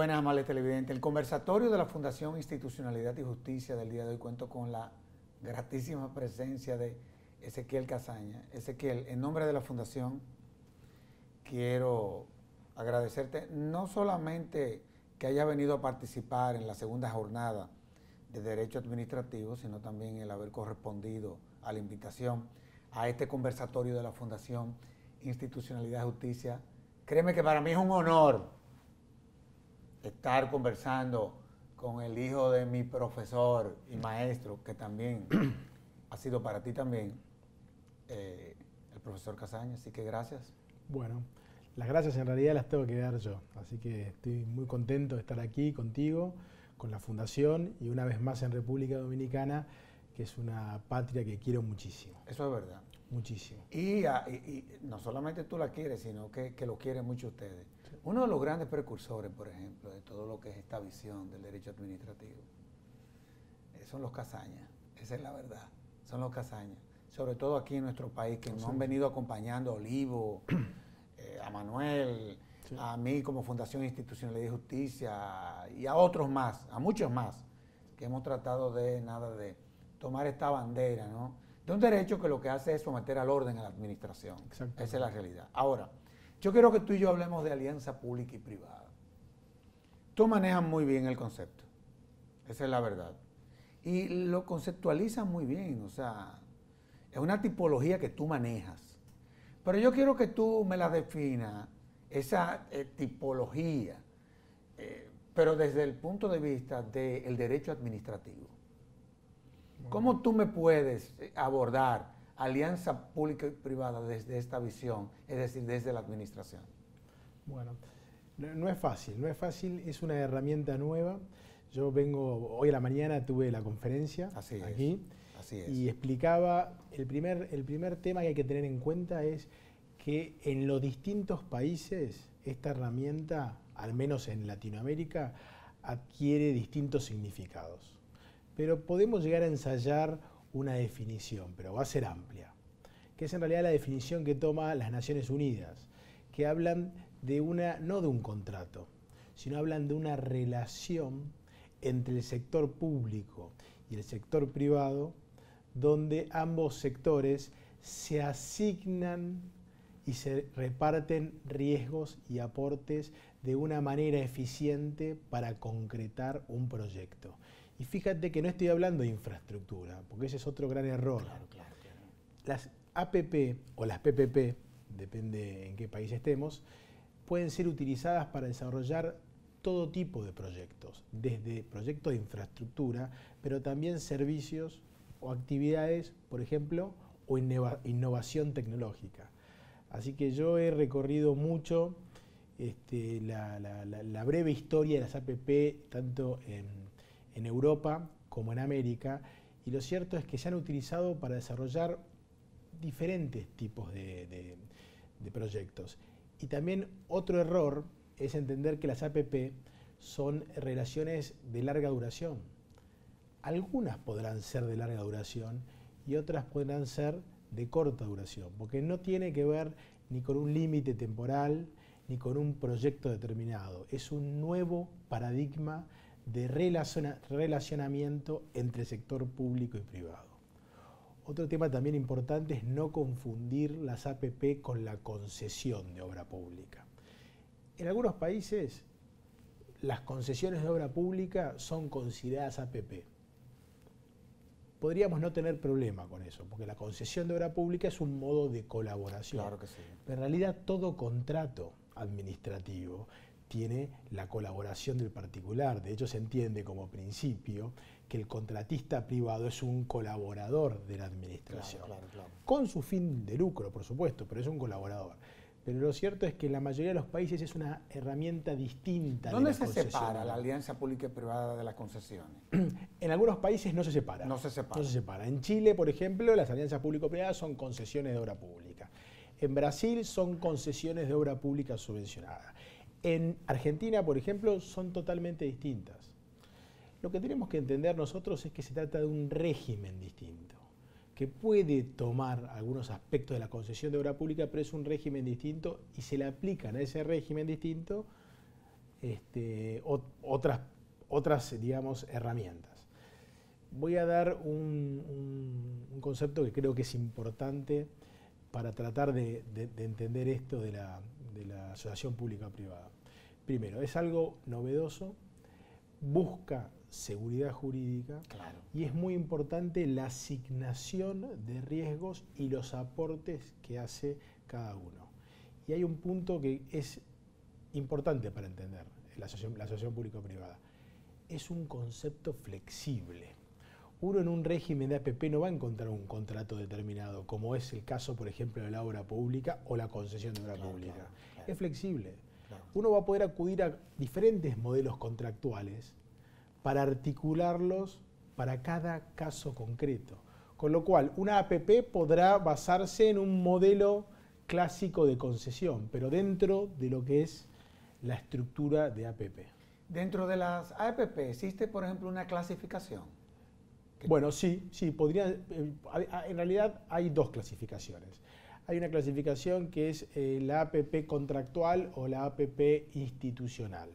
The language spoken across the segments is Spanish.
buenas, amables televidentes. El conversatorio de la Fundación Institucionalidad y Justicia del día de hoy cuento con la gratísima presencia de Ezequiel Casaña. Ezequiel, en nombre de la Fundación, quiero agradecerte no solamente que haya venido a participar en la segunda jornada de Derecho Administrativo, sino también el haber correspondido a la invitación a este conversatorio de la Fundación Institucionalidad y Justicia. Créeme que para mí es un honor estar conversando con el hijo de mi profesor y maestro, que también ha sido para ti también, el profesor Casaña. Así que gracias. Bueno, las gracias en realidad las tengo que dar yo. Así que estoy muy contento de estar aquí contigo, con la Fundación y una vez más en República Dominicana, que es una patria que quiero muchísimo. Eso es verdad. Muchísimo. Y no solamente tú la quieres, sino que lo quieren mucho ustedes. Sí. Uno de los grandes precursores, por ejemplo, de todo lo que es esta visión del derecho administrativo, son los Casañas. Esa es la verdad. Son los Casañas. Sobre todo aquí en nuestro país, que nos han venido acompañando a Olivo, a Manuel, sí, a mí como Fundación Institucionalidad y Justicia, y a otros más, a muchos más, que hemos tratado de tomar esta bandera, ¿no?, de un derecho que lo que hace es someter al orden a la administración. Esa es la realidad. Ahora, yo quiero que tú y yo hablemos de alianza pública y privada. Tú manejas muy bien el concepto. Esa es la verdad. Y lo conceptualizas muy bien. O sea, es una tipología que tú manejas. Pero yo quiero que tú me la definas, esa tipología, pero desde el punto de vista del derecho administrativo. ¿Cómo tú me puedes abordar alianza pública y privada desde esta visión, es decir, desde la administración? Bueno, no es fácil, es una herramienta nueva. Yo hoy a la mañana tuve la conferencia aquí y explicaba, el primer tema que hay que tener en cuenta es que en los distintos países esta herramienta, al menos en Latinoamérica, adquiere distintos significados. Pero podemos llegar a ensayar una definición, pero va a ser amplia, que es en realidad la definición que toma las Naciones Unidas, que hablan de no de un contrato, sino hablan de una relación entre el sector público y el sector privado, donde ambos sectores se asignan y se reparten riesgos y aportes de una manera eficiente para concretar un proyecto. Y fíjate que no estoy hablando de infraestructura, porque ese es otro gran error. Claro. Las APP o las PPP, depende en qué país estemos, pueden ser utilizadas para desarrollar todo tipo de proyectos, desde proyectos de infraestructura, pero también servicios o actividades, por ejemplo, o innovación tecnológica. Así que yo he recorrido mucho la breve historia de las APP, tanto en Europa como en América, y lo cierto es que se han utilizado para desarrollar diferentes tipos de proyectos. Y también otro error es entender que las APP son relaciones de larga duración. Algunas podrán ser de larga duración y otras podrán ser de corta duración, porque no tiene que ver ni con un límite temporal ni con un proyecto determinado. Es un nuevo paradigma de relacionamiento entre el sector público y privado. Otro tema también importante es no confundir las APP con la concesión de obra pública. En algunos países, las concesiones de obra pública son consideradas APP. Podríamos no tener problema con eso, porque la concesión de obra pública es un modo de colaboración. Claro que sí. Pero en realidad todo contrato administrativo tiene la colaboración del particular. De hecho, se entiende como principio que el contratista privado es un colaborador de la administración. Claro. Con su fin de lucro, por supuesto, pero es un colaborador. Pero lo cierto es que en la mayoría de los países es una herramienta distinta. ¿Dónde se separa la alianza pública y privada de las concesiones? En algunos países no se separa. No se separa. En Chile, por ejemplo, las alianzas público-privadas son concesiones de obra pública. En Brasil son concesiones de obra pública subvencionada. En Argentina, por ejemplo, son totalmente distintas. Lo que tenemos que entender nosotros es que se trata de un régimen distinto, que puede tomar algunos aspectos de la concesión de obra pública, pero es un régimen distinto y se le aplican a ese régimen distinto otras, digamos, herramientas. Voy a dar un concepto que creo que es importante para tratar de entender esto de la asociación pública-privada. Primero, es algo novedoso, busca seguridad jurídica, claro, y es muy importante la asignación de riesgos y los aportes que hace cada uno. Y hay un punto que es importante para entender la asociación público-privada. Es un concepto flexible. Uno en un régimen de APP no va a encontrar un contrato determinado, como es el caso, por ejemplo, de la obra pública o la concesión de obra pública. Claro. Es flexible. Claro. Uno va a poder acudir a diferentes modelos contractuales para articularlos para cada caso concreto. Con lo cual, una APP podrá basarse en un modelo clásico de concesión, pero dentro de lo que es la estructura de APP. Dentro de las APP existe, por ejemplo, una clasificación. Bueno, sí, podría. En realidad hay dos clasificaciones. Hay una clasificación que es la APP contractual o la APP institucional.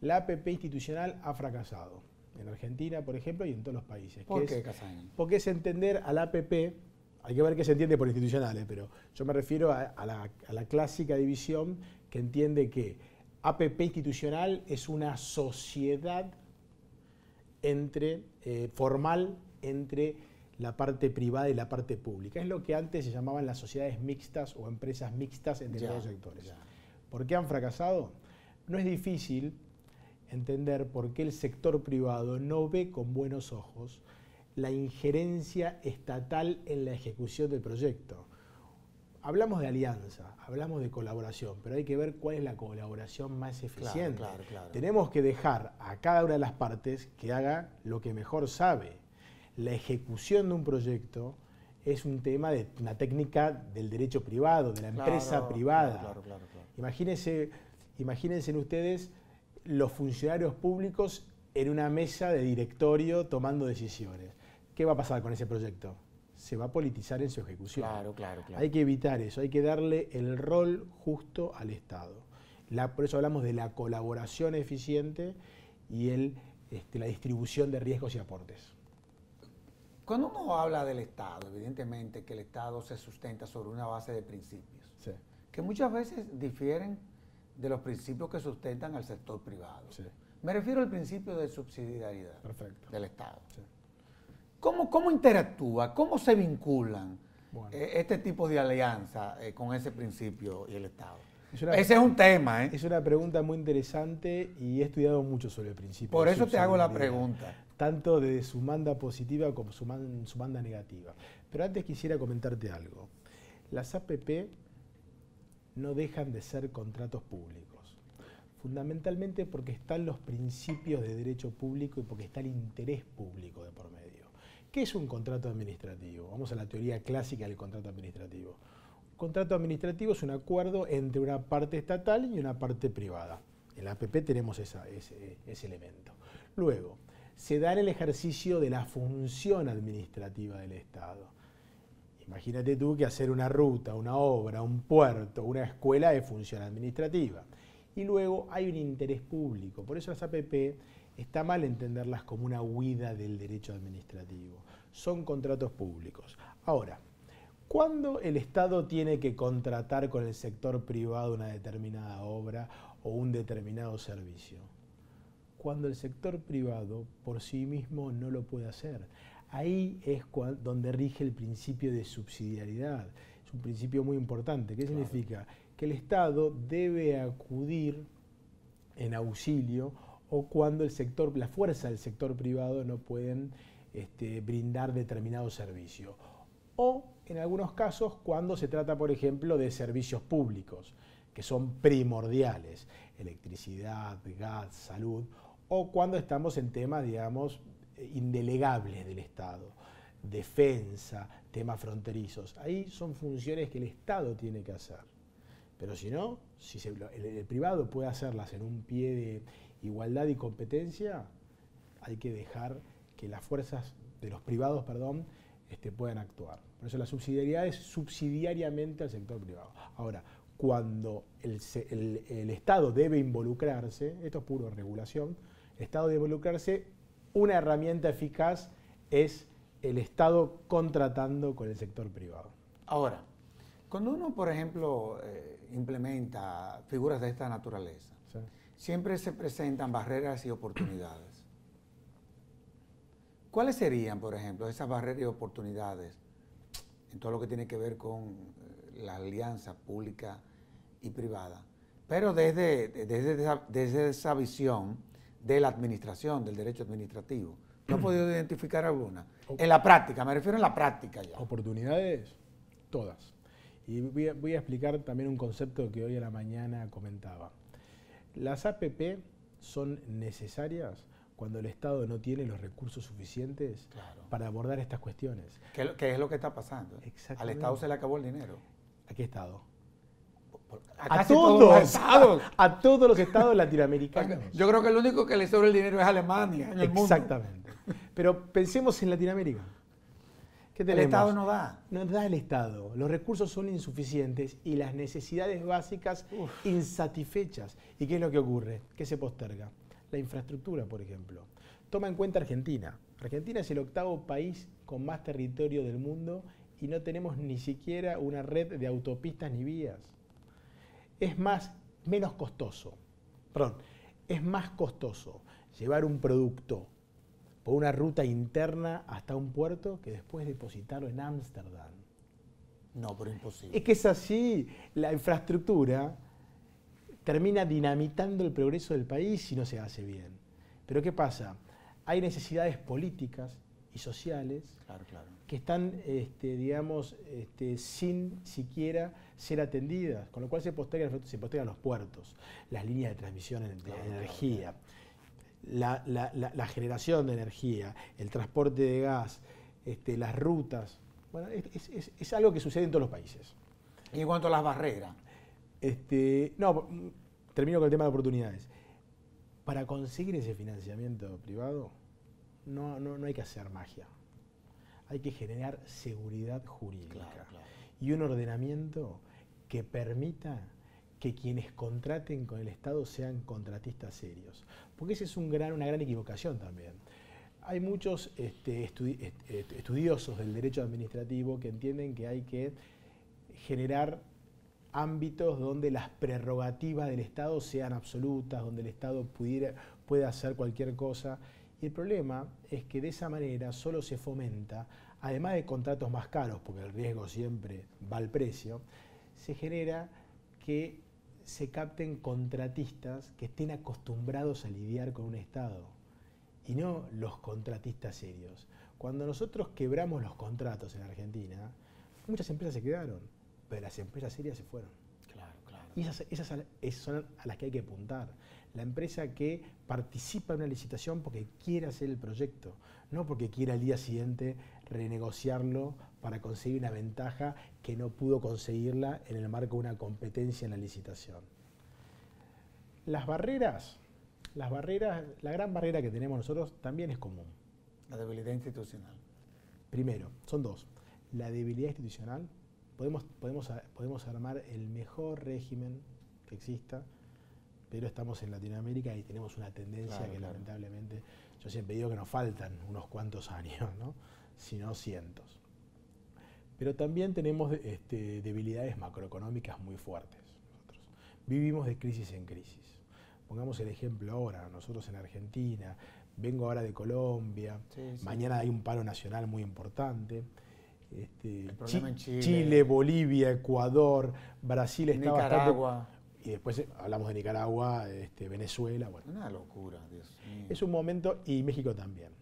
La APP institucional ha fracasado en Argentina, por ejemplo, y en todos los países. ¿Por qué, Casaña? Porque es entender a la APP, hay que ver qué se entiende por institucionales, pero yo me refiero a la clásica división que entiende que APP institucional es una sociedad formal entre la parte privada y la parte pública. Es lo que antes se llamaban las sociedades mixtas o empresas mixtas entre los dos sectores. ¿Por qué han fracasado? No es difícil entender por qué el sector privado no ve con buenos ojos la injerencia estatal en la ejecución del proyecto. Hablamos de alianza, hablamos de colaboración, pero hay que ver cuál es la colaboración más eficiente. Claro. Tenemos que dejar a cada una de las partes que haga lo que mejor sabe. La ejecución de un proyecto es un tema de una técnica del derecho privado, de la empresa privada. Claro. Imagínense ustedes los funcionarios públicos en una mesa de directorio tomando decisiones. ¿Qué va a pasar con ese proyecto? Se va a politizar en su ejecución. Claro. Hay que evitar eso, hay que darle el rol justo al Estado. Por eso hablamos de la colaboración eficiente y la distribución de riesgos y aportes. Cuando uno habla del Estado, evidentemente que el Estado se sustenta sobre una base de principios, sí, que muchas veces difieren de los principios que sustentan al sector privado. Sí. Me refiero al principio de subsidiariedad del Estado. Sí. ¿Cómo interactúa, cómo se vinculan este tipo de alianza con ese principio y el Estado? Ese es un tema. Es una pregunta muy interesante y he estudiado mucho sobre el principio. Por eso te hago la pregunta. Tanto de su manda positiva como su manda negativa. Pero antes quisiera comentarte algo. Las APP no dejan de ser contratos públicos, fundamentalmente porque están los principios de derecho público y porque está el interés público de por medio. ¿Qué es un contrato administrativo? Vamos a la teoría clásica del contrato administrativo. Un contrato administrativo es un acuerdo entre una parte estatal y una parte privada. En la APP tenemos ese elemento. Luego, se da en el ejercicio de la función administrativa del Estado. Imagínate tú que hacer una ruta, una obra, un puerto, una escuela es función administrativa. Y luego hay un interés público. Por eso las APP está mal entenderlas como una huida del derecho administrativo. Son contratos públicos. Ahora, ¿cuándo el Estado tiene que contratar con el sector privado una determinada obra o un determinado servicio? Cuando el sector privado por sí mismo no lo puede hacer. Ahí es donde rige el principio de subsidiariedad. Es un principio muy importante. ¿Qué significa? Que el Estado debe acudir en auxilio o cuando la fuerza del sector privado no pueden brindar determinado servicio. O en algunos casos cuando se trata, por ejemplo, de servicios públicos, que son primordiales, electricidad, gas, salud, o cuando estamos en temas, digamos, indelegables del Estado, defensa, temas fronterizos. Ahí son funciones que el Estado tiene que hacer. Pero si no, si el privado puede hacerlas en un pie de igualdad y competencia, hay que dejar que las fuerzas de los privados, puedan actuar. Por eso la subsidiariedad es subsidiariamente al sector privado. Ahora, cuando el Estado debe involucrarse, esto es puro regulación, el Estado debe involucrarse, una herramienta eficaz es el Estado contratando con el sector privado. Ahora, cuando uno, por ejemplo, implementa figuras de esta naturaleza, sí, siempre se presentan barreras y oportunidades. ¿Cuáles serían, por ejemplo, esas barreras y oportunidades en todo lo que tiene que ver con la alianza pública y privada? Pero desde esa visión de la administración, del derecho administrativo. ¿No he podido identificar alguna? En la práctica, me refiero en la práctica ya. Oportunidades, todas. Y voy a explicar también un concepto que hoy a la mañana comentaba. Las APP son necesarias cuando el Estado no tiene los recursos suficientes, claro, para abordar estas cuestiones. ¿Qué es lo que está pasando? Al Estado se le acabó el dinero. ¿A qué Estado? A todos los estados. A todos los estados latinoamericanos. Yo creo que el único que le sobra el dinero es Alemania en el mundo. Exactamente. Pero pensemos en Latinoamérica. ¿Qué tenemos? El Estado no da. No da el Estado. Los recursos son insuficientes y las necesidades básicas insatisfechas. ¿Y qué es lo que ocurre? ¿Qué se posterga? La infraestructura, por ejemplo. Toma en cuenta Argentina. Argentina es el 8º país con más territorio del mundo y no tenemos ni siquiera una red de autopistas ni vías. Es más costoso llevar un producto por una ruta interna hasta un puerto que después depositarlo en Ámsterdam. No, pero imposible. Es que es así. La infraestructura termina dinamitando el progreso del país si no se hace bien. Pero ¿qué pasa? Hay necesidades políticas y sociales, claro, que están, sin siquiera ser atendidas, con lo cual se postergan los puertos, las líneas de transmisión de energía, la generación de energía, el transporte de gas, las rutas. Bueno, es algo que sucede en todos los países. ¿Y en cuanto a las barreras? Termino con el tema de oportunidades. Para conseguir ese financiamiento privado, no hay que hacer magia. Hay que generar seguridad jurídica y un ordenamiento que permita que quienes contraten con el Estado sean contratistas serios. Porque esa es una gran equivocación también. Hay muchos estudiosos del derecho administrativo que entienden que hay que generar ámbitos donde las prerrogativas del Estado sean absolutas, donde el Estado pueda hacer cualquier cosa. Y el problema es que de esa manera solo se fomenta, además de contratos más caros, porque el riesgo siempre va al precio, se genera que se capten contratistas que estén acostumbrados a lidiar con un Estado y no los contratistas serios. Cuando nosotros quebramos los contratos en Argentina, muchas empresas se quedaron, pero las empresas serias se fueron. Y esas son a las que hay que apuntar. La empresa que participa en una licitación porque quiere hacer el proyecto, no porque quiera al día siguiente renegociarlo para conseguir una ventaja que no pudo conseguirla en el marco de una competencia en la licitación. La gran barrera que tenemos nosotros también es común. La debilidad institucional. Primero, son dos. La debilidad institucional. Podemos armar el mejor régimen que exista, pero estamos en Latinoamérica y tenemos una tendencia lamentablemente, yo siempre digo que nos faltan unos cuantos años, ¿no? Si no cientos. Pero también tenemos debilidades macroeconómicas muy fuertes. Nosotros vivimos de crisis en crisis. Pongamos el ejemplo ahora, nosotros en Argentina, vengo ahora de Colombia, mañana hay un paro nacional muy importante. Chile, Bolivia, Ecuador, Brasil está Nicaragua. Y después hablamos de Nicaragua, Venezuela. Bueno. Una locura, Dios mío. Es un momento, y México también,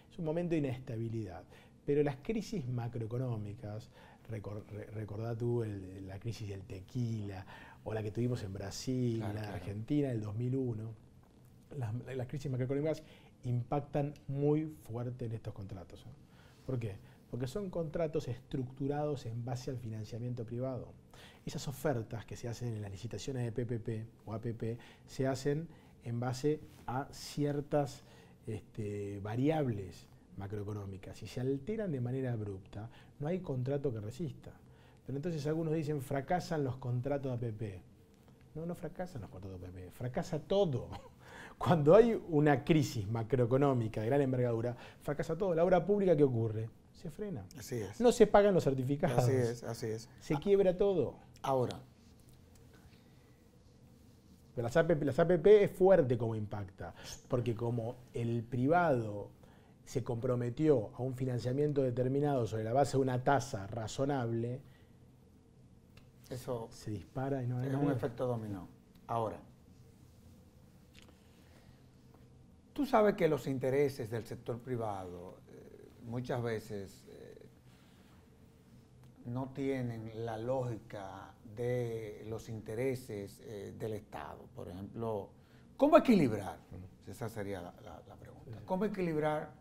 es un momento de inestabilidad. Pero las crisis macroeconómicas, recordá tú la crisis del tequila, o la que tuvimos en Brasil, Argentina del 2001, las crisis macroeconómicas impactan muy fuerte en estos contratos. ¿Por qué? Porque son contratos estructurados en base al financiamiento privado. Esas ofertas que se hacen en las licitaciones de PPP o APP se hacen en base a ciertas variables macroeconómicas. Si se alteran de manera abrupta, no hay contrato que resista. Pero entonces algunos dicen, fracasan los contratos de APP. No, no fracasan los contratos de APP, fracasa todo. Cuando hay una crisis macroeconómica de gran envergadura, fracasa todo. La obra pública, ¿qué ocurre? Se frena. Así es. No se pagan los certificados. Así es, así es. Se quiebra todo. Ahora. Pero las APP es fuerte como impacta, porque como el privado se comprometió a un financiamiento determinado sobre la base de una tasa razonable, eso se dispara y no hay es un efecto dominó. Ahora, tú sabes que los intereses del sector privado muchas veces no tienen la lógica de los intereses del Estado. Por ejemplo, ¿cómo equilibrar? Esa sería la pregunta. ¿Cómo equilibrar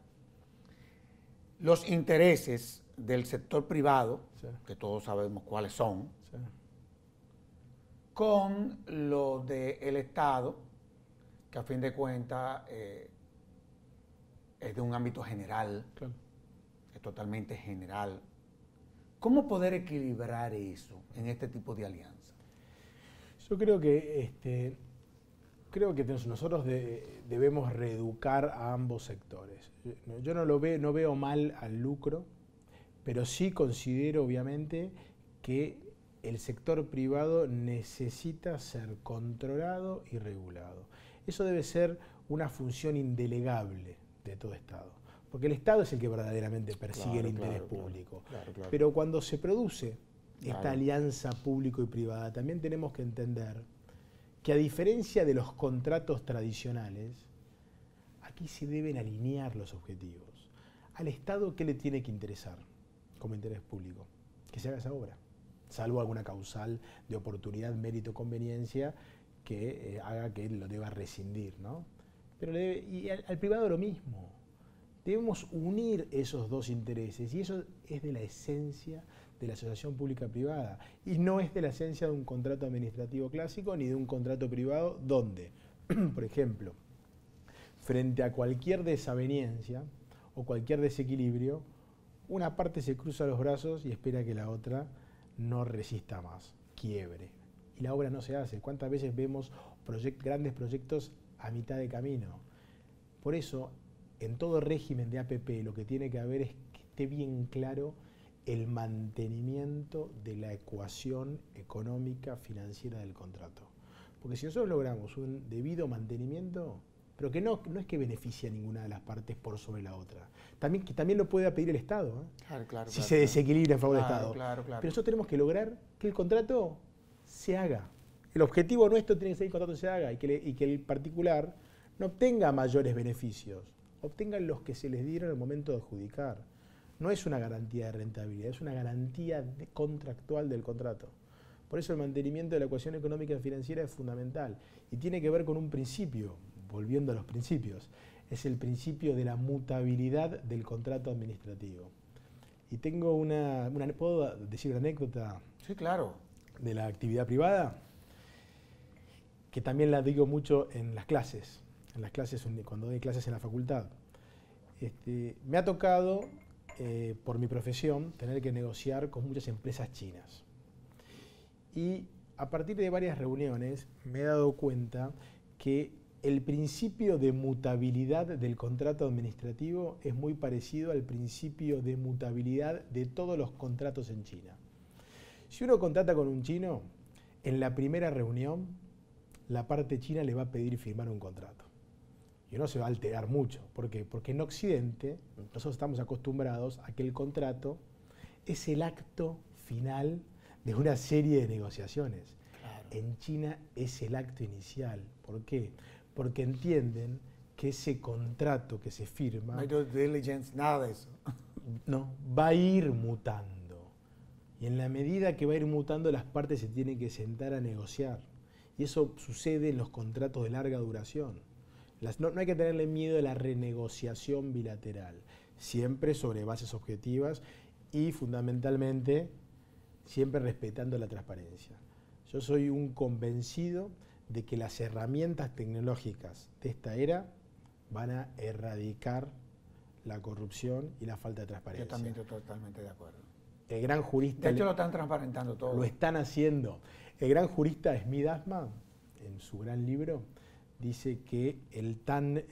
los intereses del sector privado, que todos sabemos cuáles son, con lo del Estado, que a fin de cuentas es de un ámbito general, es totalmente general? ¿Cómo poder equilibrar eso en este tipo de alianza? Yo creo que nosotros debemos reeducar a ambos sectores. Yo no veo mal al lucro, pero sí considero obviamente que el sector privado necesita ser controlado y regulado. Eso debe ser una función indelegable de todo Estado. Porque el Estado es el que verdaderamente persigue el interés público. Claro. Pero cuando se produce esta alianza público y privada, también tenemos que entender que a diferencia de los contratos tradicionales, aquí se deben alinear los objetivos. Al Estado, ¿qué le tiene que interesar como interés público? Que se haga esa obra, salvo alguna causal de oportunidad, mérito, conveniencia que haga que él lo deba rescindir, ¿no? Pero al privado lo mismo. Debemos unir esos dos intereses y eso es de la esencia de la asociación pública-privada y no es de la esencia de un contrato administrativo clásico ni de un contrato privado donde, por ejemplo, frente a cualquier desaveniencia o cualquier desequilibrio, una parte se cruza los brazos y espera que la otra no resista más, quiebre. Y la obra no se hace. ¿Cuántas veces vemos grandes proyectos a mitad de camino? Por eso, en todo régimen de APP lo que tiene que haber es que esté bien claro el mantenimiento de la ecuación económica financiera del contrato. Porque si nosotros logramos un debido mantenimiento, pero que no es que beneficie a ninguna de las partes por sobre la otra, también lo puede pedir el Estado, si se desequilibra en favor del Estado. Pero nosotros tenemos que lograr que el contrato se haga. El objetivo nuestro tiene que ser que el contrato se haga y que el particular no obtenga mayores beneficios, obtengan los que se les dieron en el momento de adjudicar. No es una garantía de rentabilidad, es una garantía contractual del contrato. Por eso el mantenimiento de la ecuación económica y financiera es fundamental y tiene que ver con un principio, volviendo a los principios, es el principio de la mutabilidad del contrato administrativo. Y tengo ¿puedo decir una anécdota? Sí, claro. De la actividad privada, que también la digo mucho en las clases. Cuando doy clases en la facultad. Me ha tocado, por mi profesión, tener que negociar con muchas empresas chinas. Y a partir de varias reuniones me he dado cuenta que el principio de mutabilidad del contrato administrativo es muy parecido al principio de mutabilidad de todos los contratos en China. Si uno contrata con un chino, en la primera reunión, la parte china le va a pedir firmar un contrato. Y uno se va a alterar mucho. ¿Por qué? Porque en Occidente nosotros estamos acostumbrados a que el contrato es el acto final de una serie de negociaciones. Claro. En China es el acto inicial. ¿Por qué? Porque entienden que ese contrato que se firma... No hay due diligence, nada de eso. No, va a ir mutando. Y en la medida que va a ir mutando, las partes se tienen que sentar a negociar. Y eso sucede en los contratos de larga duración. No hay que tenerle miedo a la renegociación bilateral, siempre sobre bases objetivas y fundamentalmente siempre respetando la transparencia. Yo soy un convencido de que las herramientas tecnológicas de esta era van a erradicar la corrupción y la falta de transparencia. Yo también estoy totalmente de acuerdo. el gran jurista... De hecho, lo están transparentando todo. Lo están haciendo. El gran jurista Smith Asma, en su gran libro, dice que el tan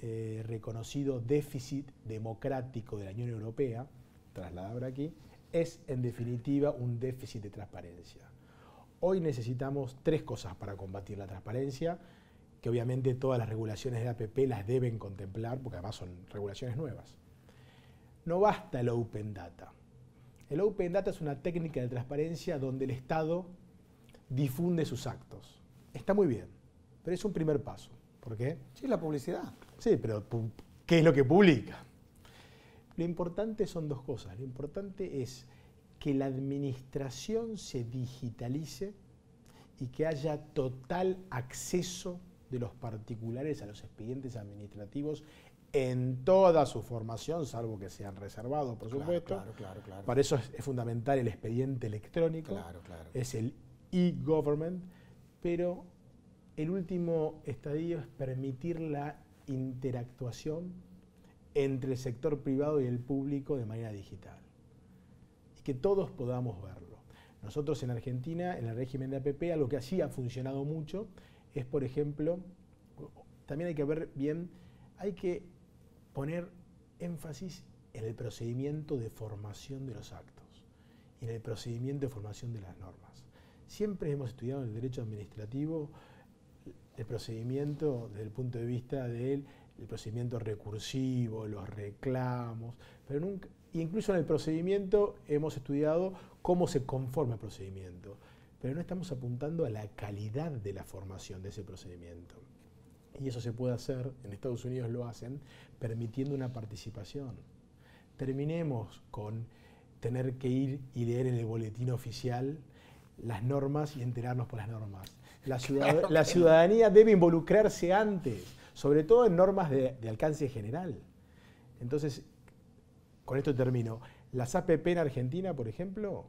reconocido déficit democrático de la Unión Europea, trasladado ahora aquí, es en definitiva un déficit de transparencia. Hoy necesitamos 3 cosas para combatir la transparencia, que obviamente todas las regulaciones de APP las deben contemplar, porque además son regulaciones nuevas. No basta el Open Data. El Open Data es una técnica de transparencia donde el Estado difunde sus actos. Está muy bien, pero es un primer paso. ¿Por qué? Sí, la publicidad. Sí, pero ¿qué es lo que publica? Lo importante son 2 cosas. Lo importante es que la administración se digitalice y que haya total acceso de los particulares a los expedientes administrativos en toda su formación, salvo que sean reservados, por supuesto. Claro. Para eso es fundamental el expediente electrónico, es el e-government, pero el último estadio es permitir la interactuación entre el sector privado y el público de manera digital. Y que todos podamos verlo. Nosotros en Argentina, en el régimen de APP, algo que así ha funcionado mucho, es, por ejemplo, también hay que ver bien, hay que poner énfasis en el procedimiento de formación de los actos y en el procedimiento de formación de las normas. Siempre hemos estudiado en el derecho administrativo el procedimiento desde el punto de vista del procedimiento recursivo, los reclamos, pero nunca, incluso en el procedimiento hemos estudiado cómo se conforma el procedimiento, pero no estamos apuntando a la calidad de la formación de ese procedimiento. Y eso se puede hacer, en Estados Unidos lo hacen, permitiendo una participación. Terminemos con tener que ir y leer en el boletín oficial las normas y enterarnos por las normas. La ciudadanía debe involucrarse antes, sobre todo en normas de alcance general. Entonces, con esto termino. Las APP en Argentina, por ejemplo,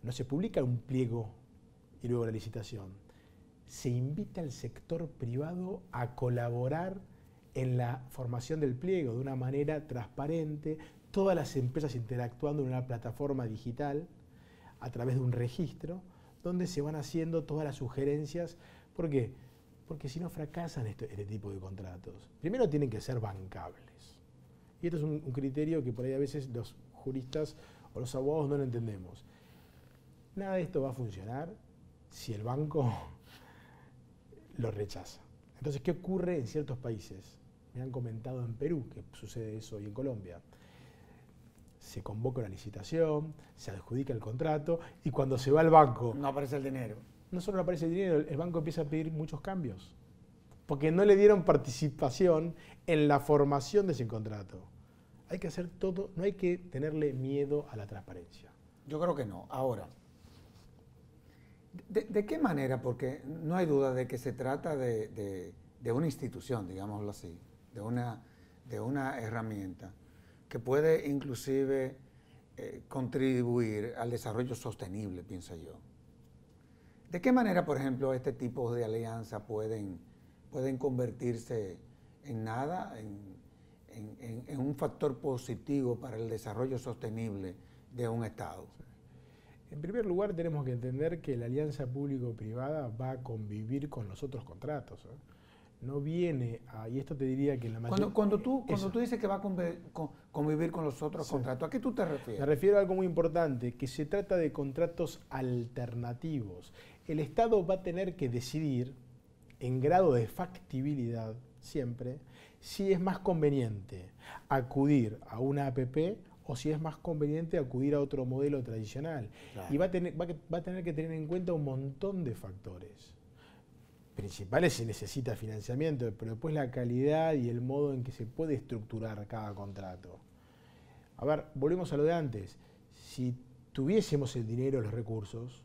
no se publica un pliego y luego la licitación. Se invita al sector privado a colaborar en la formación del pliego de una manera transparente, todas las empresas interactuando en una plataforma digital a través de un registro, donde se van haciendo todas las sugerencias. ¿Por qué? Porque si no fracasan este tipo de contratos. Primero tienen que ser bancables. Y esto es un criterio que por ahí a veces los juristas o los abogados no lo entendemos. Nada de esto va a funcionar si el banco lo rechaza. Entonces, ¿qué ocurre en ciertos países? Me han comentado en Perú que sucede eso y en Colombia. Se convoca una licitación, se adjudica el contrato y cuando se va al banco... No aparece el dinero. No solo no aparece el dinero, el banco empieza a pedir muchos cambios. Porque no le dieron participación en la formación de ese contrato. Hay que hacer todo, no hay que tenerle miedo a la transparencia. Yo creo que no. Ahora, ¿de qué manera? Porque no hay duda de que se trata de una institución, digámoslo así, de una herramienta que puede inclusive contribuir al desarrollo sostenible, pienso yo. ¿De qué manera, por ejemplo, este tipo de alianzas pueden convertirse en nada, en un factor positivo para el desarrollo sostenible de un Estado? En primer lugar, tenemos que entender que la alianza público-privada va a convivir con los otros contratos. No viene a... Y esto te diría que en la mayoría... Cuando tú dices que va a convivir con los otros contratos, ¿a qué tú te refieres? Me refiero a algo muy importante, que se trata de contratos alternativos. El Estado va a tener que decidir, en grado de factibilidad siempre, si es más conveniente acudir a una APP o si es más conveniente acudir a otro modelo tradicional. Claro. Y va a tener que tener en cuenta un montón de factores. Principales si necesita financiamiento, pero después la calidad y el modo en que se puede estructurar cada contrato. A ver, volvemos a lo de antes. Si tuviésemos el dinero, los recursos,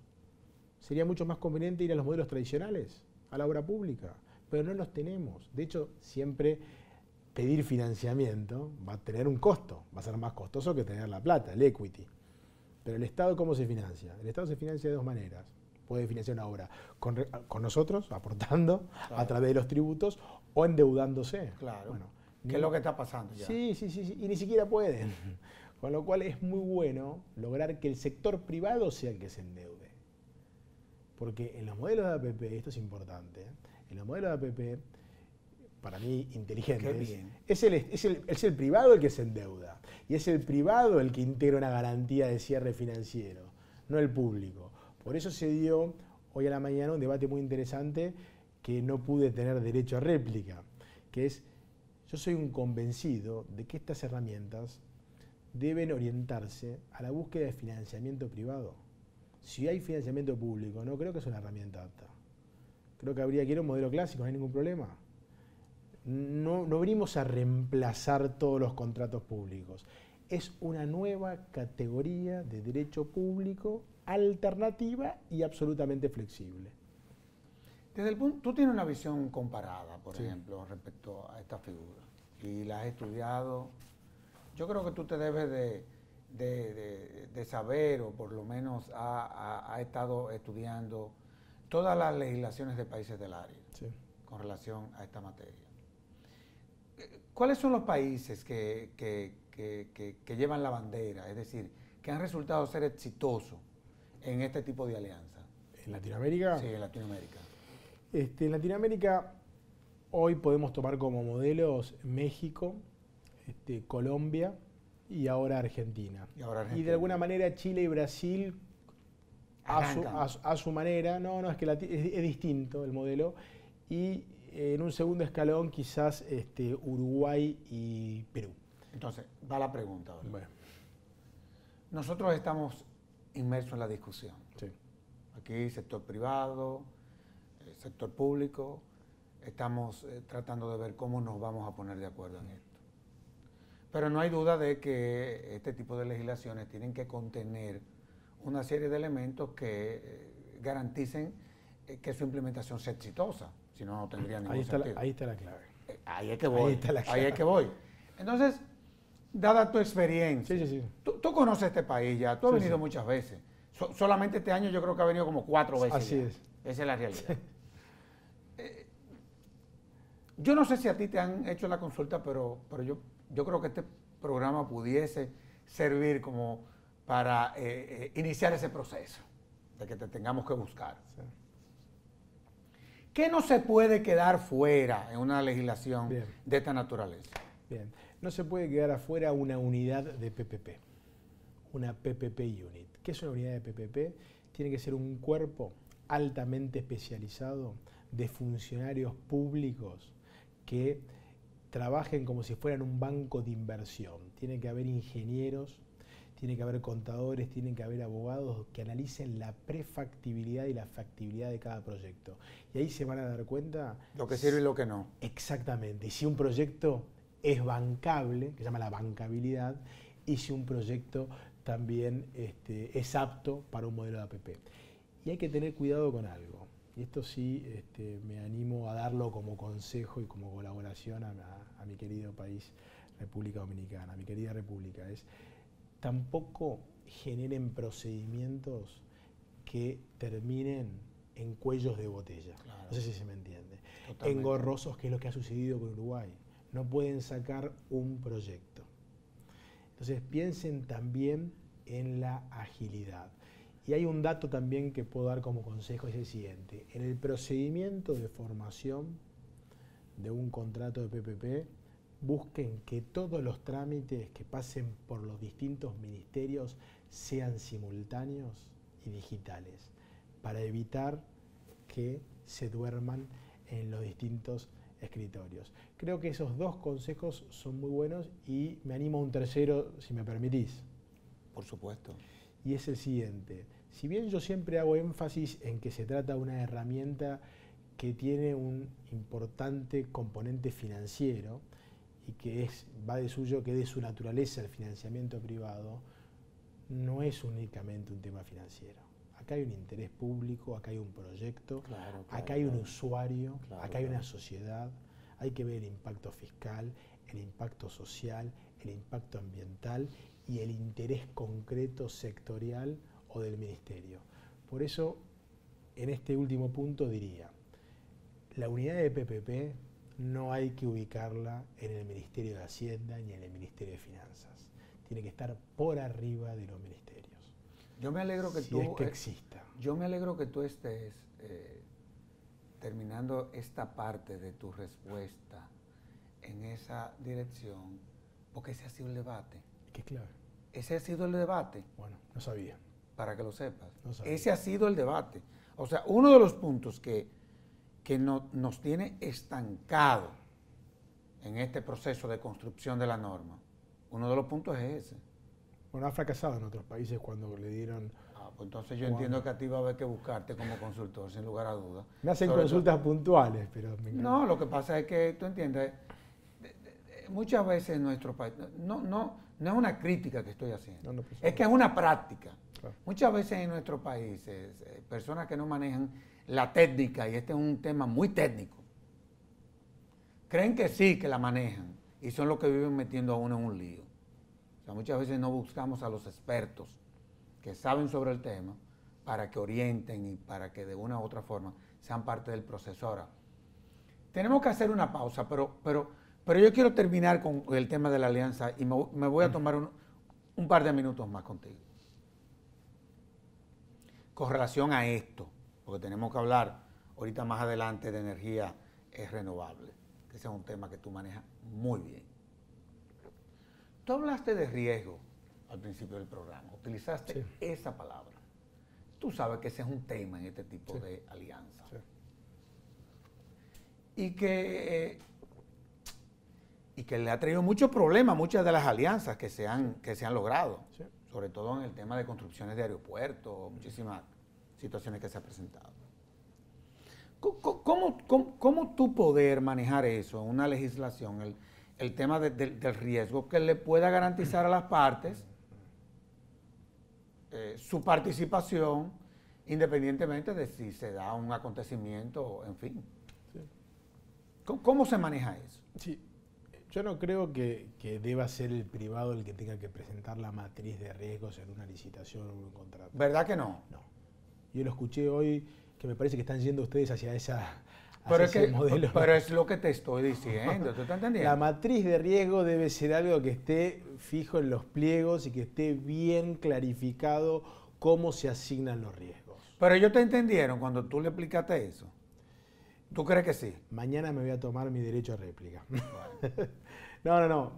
sería mucho más conveniente ir a los modelos tradicionales, a la obra pública, pero no los tenemos. De hecho, siempre pedir financiamiento va a tener un costo, va a ser más costoso que tener la plata, el equity. Pero el Estado, ¿cómo se financia? El Estado se financia de 2 maneras. Puede financiar una obra con nosotros, aportando, claro, a través de los tributos, o endeudándose. Claro. Bueno, ¿qué es lo que está pasando ya? Sí, y ni siquiera pueden. Con lo cual es muy bueno lograr que el sector privado sea el que se endeude. Porque en los modelos de APP, esto es importante, en los modelos de APP, para mí inteligentes, es el privado el que se endeuda. Y es el privado el que integra una garantía de cierre financiero, no el público. Por eso se dio hoy a la mañana un debate muy interesante que no pude tener derecho a réplica, que es, yo soy un convencido de que estas herramientas deben orientarse a la búsqueda de financiamiento privado. Si hay financiamiento público, no creo que es una herramienta apta. Creo que habría que ir a un modelo clásico, no hay ningún problema. No venimos a reemplazar todos los contratos públicos. Es una nueva categoría de derecho público alternativa y absolutamente flexible. Desde el punto, tú tienes una visión comparada, por ejemplo, respecto a esta figura, y la has estudiado. Yo creo que tú te debes de saber, o por lo menos ha estado estudiando todas las legislaciones de países del área con relación a esta materia. ¿Cuáles son los países que llevan la bandera, es decir, que han resultado ser exitosos en este tipo de alianza? ¿En Latinoamérica? Sí, en Latinoamérica. En Latinoamérica hoy podemos tomar como modelos México, Colombia y ahora Argentina. Y de alguna manera Chile y Brasil a su manera, es que es distinto el modelo, y en un segundo escalón quizás Uruguay y Perú. Entonces, va la pregunta ahora. Bueno. Nosotros estamos inmersos en la discusión. Sí. Aquí sector privado, sector público, estamos tratando de ver cómo nos vamos a poner de acuerdo en esto. Pero no hay duda de que este tipo de legislaciones tienen que contener una serie de elementos que garanticen que su implementación sea exitosa, si no, no tendría ningún sentido. Ahí está la clave. Ahí es que voy. Ahí es que voy. Entonces, dada tu experiencia, tú conoces este país ya, tú has venido muchas veces. Solamente este año yo creo que ha venido como 4 veces. Así es. Esa es la realidad. Yo no sé si a ti te han hecho la consulta, pero yo creo que este programa pudiese servir como para iniciar ese proceso de que te tengamos que buscar. Sí. ¿Qué no se puede quedar fuera en una legislación de esta naturaleza? Bien, no se puede quedar afuera una unidad de PPP, una PPP Unit. ¿Qué es una unidad de PPP? Tiene que ser un cuerpo altamente especializado de funcionarios públicos que trabajen como si fueran un banco de inversión. Tiene que haber ingenieros, tiene que haber contadores, tienen que haber abogados que analicen la prefactibilidad y la factibilidad de cada proyecto. Y ahí se van a dar cuenta... Lo que sirve y lo que no. Exactamente. Y si un proyecto es bancable, que se llama la bancabilidad, y si un proyecto también es apto para un modelo de APP. Y hay que tener cuidado con algo. Y esto sí me animo a darlo como consejo y como colaboración a mi querido país, República Dominicana, a mi querida República. Tampoco generen procedimientos que terminen en cuellos de botella. Claro. No sé si se me entiende. Totalmente. Engorrosos, que es lo que ha sucedido con Uruguay. No pueden sacar un proyecto. Entonces piensen también en la agilidad. Y hay un dato también que puedo dar como consejo, es el siguiente. En el procedimiento de formación de un contrato de PPP, busquen que todos los trámites que pasen por los distintos ministerios sean simultáneos y digitales, para evitar que se duerman en los distintos escritorios. Creo que esos dos consejos son muy buenos y me animo a un tercero, si me permitís. Por supuesto. Y es el siguiente. Si bien yo siempre hago énfasis en que se trata de una herramienta que tiene un importante componente financiero y que va de suyo, que de su naturaleza el financiamiento privado, no es únicamente un tema financiero. Acá hay un interés público, acá hay un proyecto, acá hay un usuario, acá hay una sociedad. Hay que ver el impacto fiscal, el impacto social, el impacto ambiental y el interés concreto sectorial o del ministerio. Por eso, en este último punto diría, la unidad de PPP no hay que ubicarla en el Ministerio de Hacienda ni en el Ministerio de Finanzas. tiene que estar por arriba de los ministerios. Yo me alegro que si es que exista. Yo me alegro que tú estés terminando esta parte de tu respuesta en esa dirección, porque ese ha sido el debate. ¿Qué es clave? Ese ha sido el debate. Bueno, no sabía. Para que lo sepas. No sabía. Ese ha sido el debate. O sea, uno de los puntos que nos tiene estancado en este proceso de construcción de la norma, uno de los puntos es ese. Bueno, ha fracasado en otros países cuando le dieron... Pues entonces yo entiendo que a ti va a haber que buscarte como consultor, sin lugar a dudas. Me hacen consultas puntuales, pero... No, lo que pasa es que, tú entiendes, muchas veces en nuestro país, no es una crítica que estoy haciendo, es que es una práctica. Claro. Muchas veces en nuestros países, personas que no manejan la técnica, y este es un tema muy técnico, creen que sí, que la manejan, y son los que viven metiendo a uno en un lío. O sea, muchas veces no buscamos a los expertos que saben sobre el tema para que orienten y para que de una u otra forma sean parte del proceso. Ahora, tenemos que hacer una pausa, pero yo quiero terminar con el tema de la alianza y me voy a tomar un par de minutos más contigo. Con relación a esto, porque tenemos que hablar ahorita más adelante de energía renovable, que ese es un tema que tú manejas muy bien. Tú hablaste de riesgo al principio del programa, utilizaste esa palabra. Tú sabes que ese es un tema en este tipo de alianzas. Sí. Y que le ha traído muchos problemas a muchas de las alianzas que se han logrado, sobre todo en el tema de construcciones de aeropuertos, muchísimas situaciones que se han presentado. ¿Cómo tú poder manejar eso en una legislación, el tema del riesgo, que le pueda garantizar a las partes su participación, independientemente de si se da un acontecimiento, en fin? Sí. ¿Cómo se maneja eso? Sí. Yo no creo que deba ser el privado el que tenga que presentar la matriz de riesgos en una licitación o en un contrato. ¿Verdad que no? No. Yo lo escuché hoy, que me parece que están yendo ustedes hacia ese modelo. Pero es lo que te estoy diciendo, ¿tú estás entendiendo? La matriz de riesgo debe ser algo que esté fijo en los pliegos y que esté bien clarificado cómo se asignan los riesgos. Pero ellos te entendieron cuando tú le explicaste eso. ¿Tú crees que sí? Mañana me voy a tomar mi derecho a réplica. Bueno. No.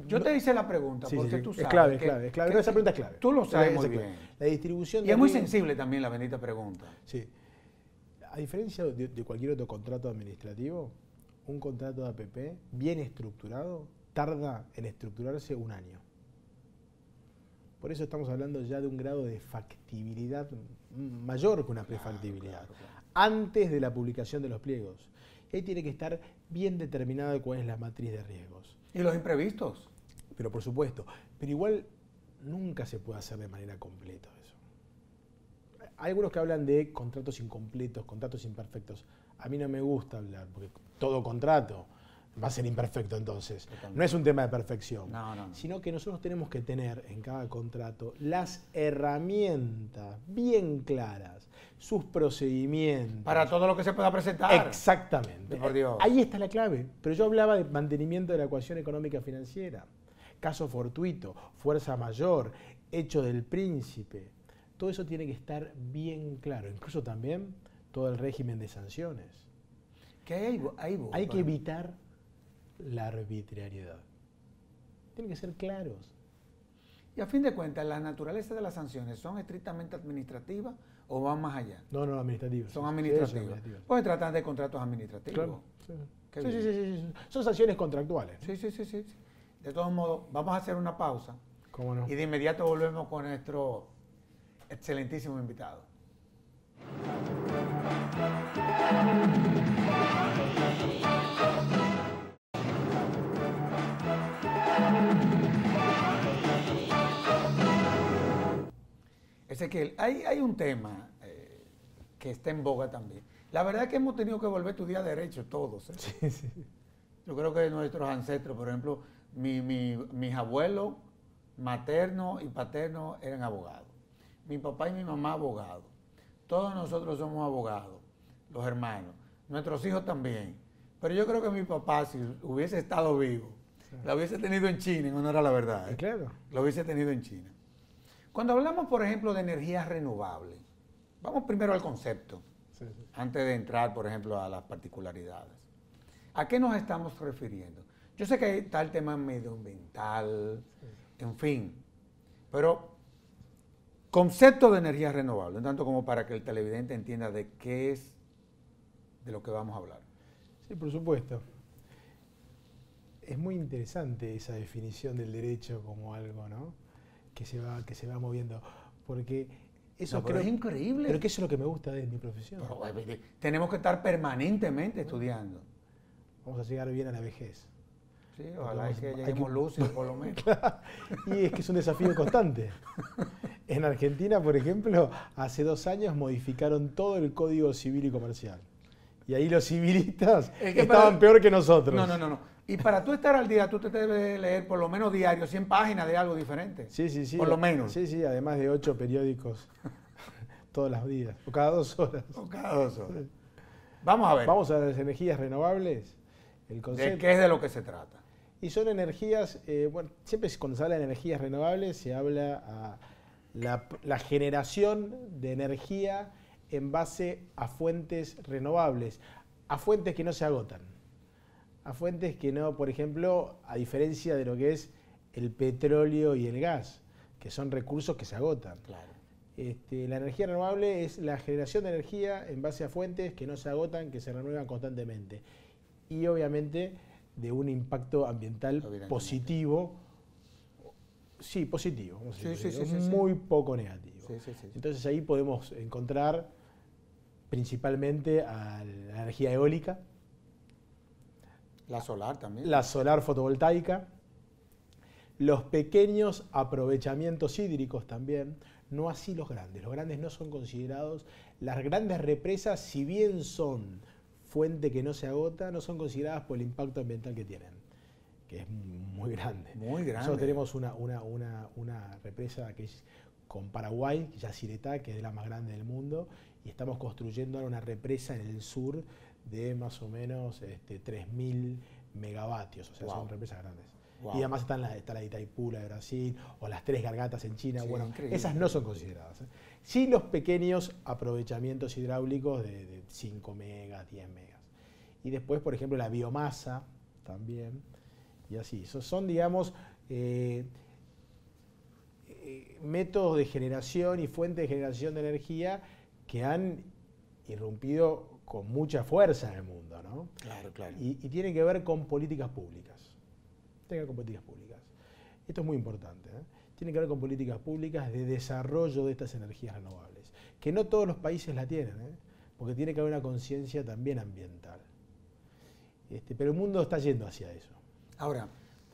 Yo te hice la pregunta porque tú sabes. Es clave. No, esa pregunta es clave. Tú lo sabes muy bien. La distribución y es muy sensible también la bendita pregunta. Sí. A diferencia de cualquier otro contrato administrativo, un contrato de APP bien estructurado tarda en estructurarse 1 año. Por eso estamos hablando ya de un grado de factibilidad mayor que una prefactibilidad. Claro. Antes de la publicación de los pliegos. Ahí tiene que estar bien determinada cuál es la matriz de riesgos. ¿Y los imprevistos? Pero por supuesto. Pero igual nunca se puede hacer de manera completa eso. Hay algunos que hablan de contratos incompletos, contratos imperfectos. A mí no me gusta hablar, porque todo contrato va a ser imperfecto entonces. Totalmente. No es un tema de perfección, no. Sino que nosotros tenemos que tener en cada contrato las herramientas bien claras, sus procedimientos. Para todo lo que se pueda presentar. Exactamente. Por Dios. Ahí está la clave. Pero yo hablaba de mantenimiento de la ecuación económica financiera. Caso fortuito, fuerza mayor, hecho del príncipe. Todo eso tiene que estar bien claro. Incluso también todo el régimen de sanciones. Hay que evitar la arbitrariedad. Tienen que ser claros. Y a fin de cuentas, ¿la naturaleza de las sanciones son estrictamente administrativas o van más allá? No, administrativas. Son administrativas. Pues tratan de contratos administrativos. Claro. Sí. Son sanciones contractuales. Sí. De todos modos, vamos a hacer una pausa. ¿Cómo no? Y de inmediato volvemos con nuestro excelentísimo invitado. Ezequiel, hay un tema que está en boga también. La verdad es que hemos tenido que volver tu día derecho todos. Sí. Yo creo que nuestros ancestros, por ejemplo, mis abuelos maternos y paternos eran abogados. Mi papá y mi mamá abogados. Todos nosotros somos abogados, los hermanos. Nuestros hijos también. Pero yo creo que mi papá, si hubiese estado vivo, La hubiese tenido en China, en honor a la verdad. Claro. La hubiese tenido en China. Cuando hablamos, por ejemplo, de energías renovables, vamos primero al concepto, antes de entrar, por ejemplo, a las particularidades. ¿A qué nos estamos refiriendo? Yo sé que está el tema medioambiental, en fin, pero concepto de energías renovables, tanto como para que el televidente entienda de qué es de lo que vamos a hablar. Sí, por supuesto. Es muy interesante esa definición del derecho como algo, ¿no? que se va moviendo, porque eso pero es increíble. Pero que eso es lo que me gusta de mi profesión. Pero, tenemos que estar permanentemente estudiando. Vamos a llegar bien a la vejez. Sí, ojalá que lleguemos lúcidos por lo menos. Y es que es un desafío constante. En Argentina, por ejemplo, hace 2 años modificaron todo el Código Civil y Comercial. Y ahí los civilistas estaban peor que nosotros. No. Y para tú estar al día, tú te debes leer por lo menos diario 100 páginas de algo diferente. Sí. Por lo menos. Sí, además de 8 periódicos todos los días, o cada 2 horas. O cada 2 horas. Vamos a ver. Vamos a las energías renovables. El concepto. ¿De qué es de lo que se trata? Y son energías, siempre cuando se habla de energías renovables se habla a la generación de energía en base a fuentes renovables, a fuentes que no se agotan, a fuentes que no, por ejemplo, a diferencia de lo que es el petróleo y el gas, que son recursos que se agotan. Claro. La energía renovable es la generación de energía en base a fuentes que no se agotan, que se renuevan constantemente. Y obviamente de un impacto ambiental positivo. Sí, positivo. Muy poco negativo. Sí. Entonces ahí podemos encontrar principalmente a la energía eólica. La solar también. La solar fotovoltaica. Los pequeños aprovechamientos hídricos también. No así los grandes. Los grandes no son considerados. Las grandes represas, si bien son fuente que no se agota, no son consideradas por el impacto ambiental que tienen, que es muy grande. Muy grande. Nosotros tenemos una represa que es con Paraguay, Yacyretá, que es la más grande del mundo, y estamos construyendo ahora una represa en el sur de más o menos 3.000 megavatios, o sea, son represas grandes. Y además está la de Itaipú, la de Brasil, o las 3 Gargatas en China. Sí, bueno, increíble. Esas no son consideradas. Sí, los pequeños aprovechamientos hidráulicos de 5 megas, 10 megas. Y después, por ejemplo, la biomasa también. Y así. Son, digamos, métodos de generación y fuentes de generación de energía que han irrumpido con mucha fuerza en el mundo, ¿no? Claro. Y tienen que ver con políticas públicas. Esto es muy importante, ¿eh? Tiene que ver con políticas públicas de desarrollo de estas energías renovables, que no todos los países la tienen, porque tiene que haber una conciencia también ambiental. Pero el mundo está yendo hacia eso. Ahora,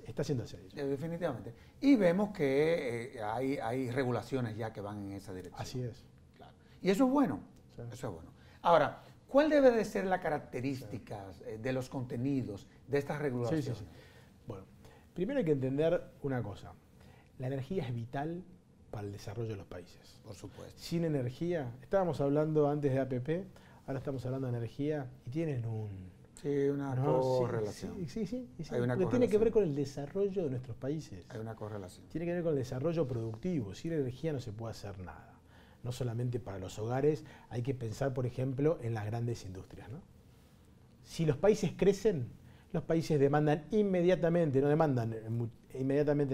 está yendo hacia eso. Definitivamente. Y vemos que hay regulaciones ya que van en esa dirección. Así es. Claro. Y eso es bueno. Sí. Eso es bueno. Ahora, ¿cuál debe de ser la características de los contenidos de estas regulaciones? Sí. Bueno, primero hay que entender una cosa. La energía es vital para el desarrollo de los países. Por supuesto. Sin energía, estábamos hablando antes de APP, ahora estamos hablando de energía y tienen una correlación. Sí. Hay una porque tiene que ver con el desarrollo de nuestros países. Hay una correlación. Tiene que ver con el desarrollo productivo. Sin energía no se puede hacer nada. No solamente para los hogares, hay que pensar, por ejemplo, en las grandes industrias, ¿no? Si los países crecen, los países demandan inmediatamente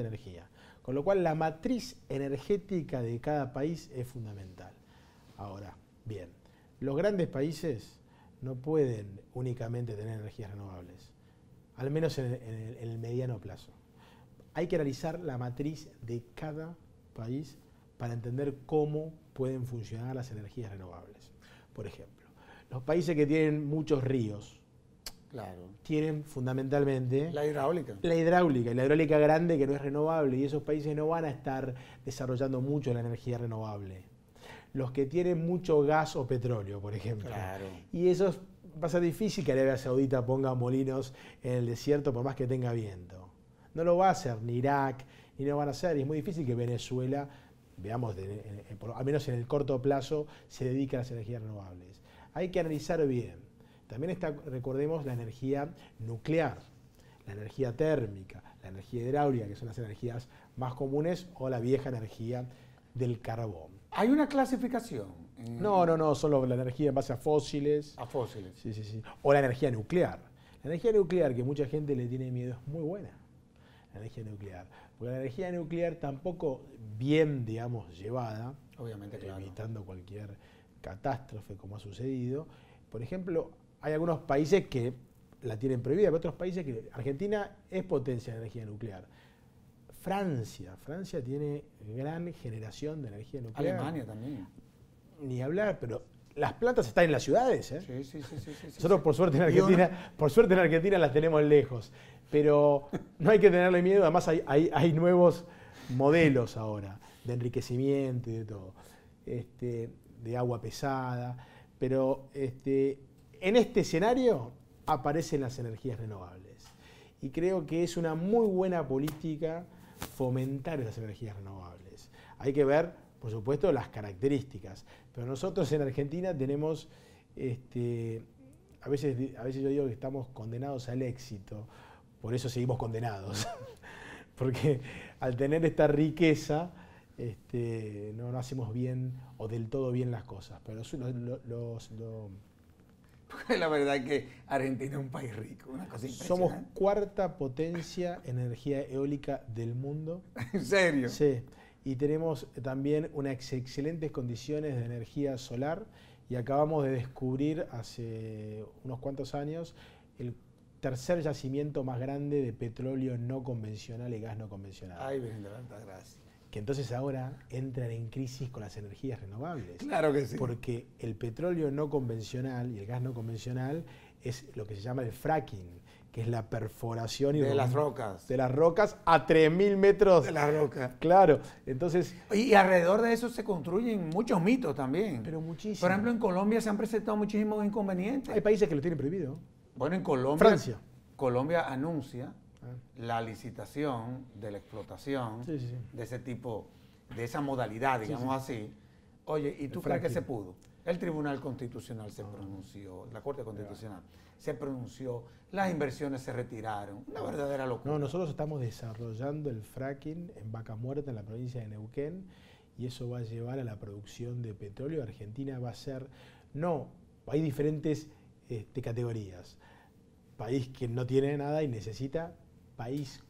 energía. Con lo cual la matriz energética de cada país es fundamental. Ahora, bien, los grandes países no pueden únicamente tener energías renovables, al menos en el mediano plazo. Hay que analizar la matriz de cada país para entender cómo pueden funcionar las energías renovables. Por ejemplo, los países que tienen muchos ríos, tienen fundamentalmente la hidráulica. La hidráulica grande que no es renovable, y esos países no van a estar desarrollando mucho la energía renovable. Los que tienen mucho gas o petróleo, por ejemplo. Claro. Y eso va a ser difícil que Arabia Saudita ponga molinos en el desierto por más que tenga viento. No lo va a hacer ni Irak, ni lo van a hacer. Y es muy difícil que Venezuela, veamos, al menos en el corto plazo, se dedique a las energías renovables. Hay que analizar bien. También está, recordemos, la energía nuclear, la energía térmica, la la energía hidráulica, que son las energías más comunes, o la vieja energía del carbón. ¿Hay una clasificación? No, solo la energía en base a fósiles. A fósiles. Sí. O la energía nuclear. La energía nuclear, que mucha gente le tiene miedo, es muy buena. La energía nuclear. Porque la energía nuclear tampoco bien, digamos, llevada, obviamente, claro, evitando cualquier catástrofe como ha sucedido. Por ejemplo, hay algunos países que la tienen prohibida, pero otros países que... Argentina es potencia de energía nuclear. Francia tiene gran generación de energía nuclear. Alemania también. Ni hablar, pero las plantas están en las ciudades, ¿eh? Sí. Nosotros por suerte en Argentina las tenemos lejos, pero no hay que tenerle miedo. Además hay nuevos modelos ahora de enriquecimiento y de todo, de agua pesada, pero en este escenario aparecen las energías renovables y creo que es una muy buena política fomentar esas energías renovables. Hay que ver, por supuesto, las características, pero nosotros en Argentina tenemos, a veces yo digo que estamos condenados al éxito, por eso seguimos condenados, porque al tener esta riqueza no hacemos bien o del todo bien las cosas, pero la verdad es que Argentina es un país rico, una cosa impresionante. Somos cuarta potencia en energía eólica del mundo. ¿En serio? Sí. Y tenemos también unas excelentes condiciones de energía solar y acabamos de descubrir hace unos cuantos años el tercer yacimiento más grande de petróleo no convencional y gas no convencional. Ay, bien, de verdad, gracias. Que entonces ahora entran en crisis con las energías renovables. Claro que sí. Porque el petróleo no convencional y el gas no convencional es lo que se llama el fracking, que es la perforación de las rocas. De las rocas a 3.000 metros. De la roca. Claro. Entonces, y alrededor de eso se construyen muchos mitos también. Pero muchísimos. Por ejemplo, en Colombia se han presentado muchísimos inconvenientes. Hay países que lo tienen prohibido. Bueno, en Colombia. Francia. Colombia anuncia la licitación de la explotación de ese tipo, de esa modalidad, digamos así. Oye, ¿y tú crees que se pudo? El Tribunal Constitucional se pronunció, la Corte Constitucional se pronunció, las inversiones se retiraron, una verdadera locura. No, nosotros estamos desarrollando el fracking en Vaca Muerta, en la provincia de Neuquén, y eso va a llevar a la producción de petróleo. Argentina va a ser, hay diferentes categorías. País que no tiene nada y necesita, país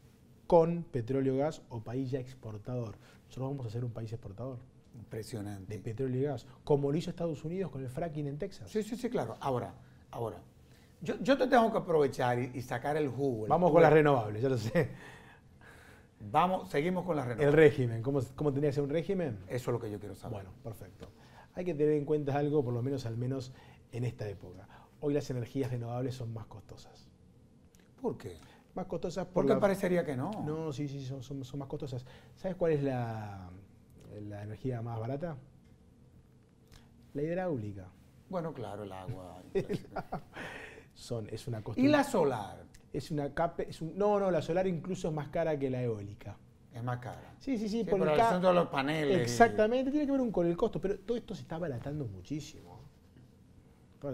con petróleo y gas o país ya exportador. Nosotros vamos a ser un país exportador. Impresionante. De petróleo y gas, como lo hizo Estados Unidos con el fracking en Texas. Sí, claro. Ahora, yo te tengo que aprovechar y sacar el jugo. Vamos con las renovables, ya lo sé. Seguimos con las renovables. El régimen, ¿cómo tendría que ser un régimen? Eso es lo que yo quiero saber. Bueno, perfecto. Hay que tener en cuenta algo, por lo menos en esta época. Hoy las energías renovables son más costosas. ¿Por qué? Más costosas porque parecería que no. No, sí, son más costosas. ¿Sabes cuál es la energía más barata? La hidráulica. Bueno, claro, el agua. Es una costumbre. ¿Y la solar? No, la solar incluso es más cara que la eólica. Es más cara. Sí, por el asunto de los paneles. Exactamente, tiene que ver con el costo, pero todo esto se está abaratando muchísimo.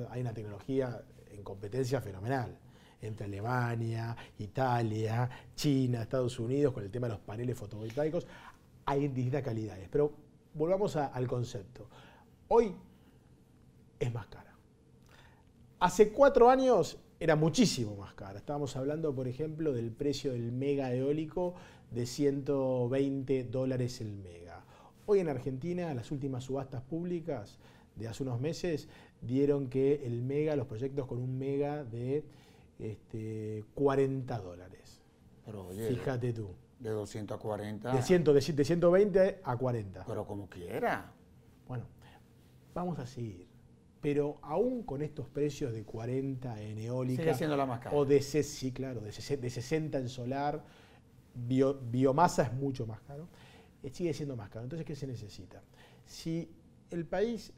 Hay una tecnología en competencia fenomenal entre Alemania, Italia, China, Estados Unidos, con el tema de los paneles fotovoltaicos. Hay distintas calidades, pero volvamos al concepto. Hoy es más cara. Hace 4 años era muchísimo más cara. Estábamos hablando, por ejemplo, del precio del mega eólico de $120 el mega. Hoy en Argentina, las últimas subastas públicas de hace unos meses dieron que el mega, los proyectos con un mega de $40. Pero oye, fíjate tú. De 200 a 40. De 120 a 40. Pero como quiera. Bueno, vamos a seguir. Pero aún con estos precios de 40 en eólica. Sigue siendo la más cara. O de 60 en solar, biomasa es mucho más caro. Sigue siendo más caro. Entonces, ¿qué se necesita? Si el país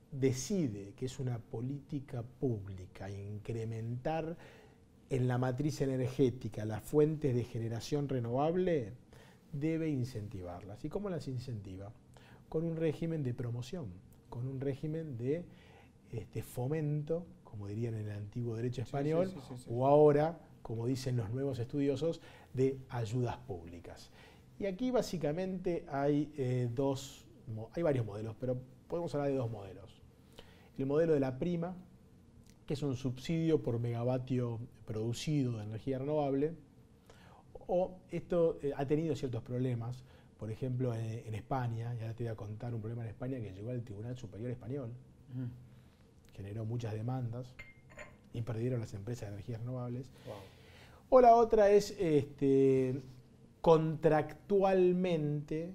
decide que es una política pública incrementar en la matriz energética las fuentes de generación renovable, debe incentivarlas. ¿Y cómo las incentiva? Con un régimen de promoción, con un régimen de fomento, como dirían en el antiguo derecho español, o ahora como dicen los nuevos estudiosos, de ayudas públicas. Y aquí básicamente hay varios modelos, pero podemos hablar de dos modelos. El modelo de la prima, que es un subsidio por megavatio producido de energía renovable, o esto ha tenido ciertos problemas. Por ejemplo, en España, y ahora te voy a contar un problema en España que llegó al Tribunal Superior Español, generó muchas demandas y perdieron las empresas de energías renovables. Wow. O la otra es contractualmente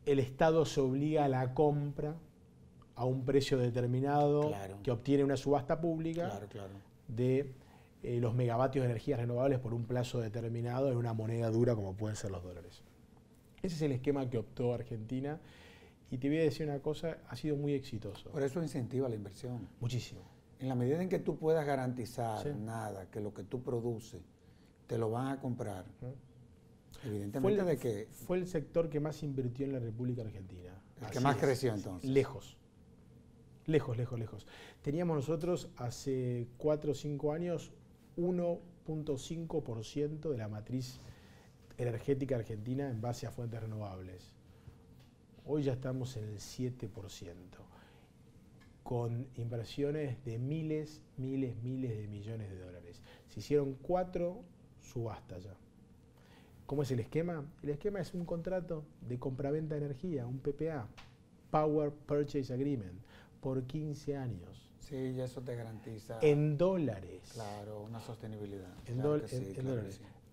el Estado se obliga a la compra a un precio determinado, claro, que obtiene una subasta pública, claro, claro, de los megavatios de energías renovables por un plazo determinado en una moneda dura como pueden ser los dólares. Ese es el esquema que optó Argentina y te voy a decir una cosa, ha sido muy exitoso. Por eso incentiva la inversión. Muchísimo. En la medida en que tú puedas garantizar, sí, nada, que lo que tú produces te lo van a comprar, evidentemente fue el sector que más invirtió en la República Argentina. El que más creció entonces. Lejos. Teníamos nosotros hace 4 o 5 años 1.5% de la matriz energética argentina en base a fuentes renovables. Hoy ya estamos en el 7%, con inversiones de miles de millones de dólares. Se hicieron 4 subastas ya. ¿Cómo es el esquema? El esquema es un contrato de compraventa de energía, un PPA, Power Purchase Agreement, por 15 años. Sí, y eso te garantiza... En dólares. Claro, una sostenibilidad. En dólares. Sí.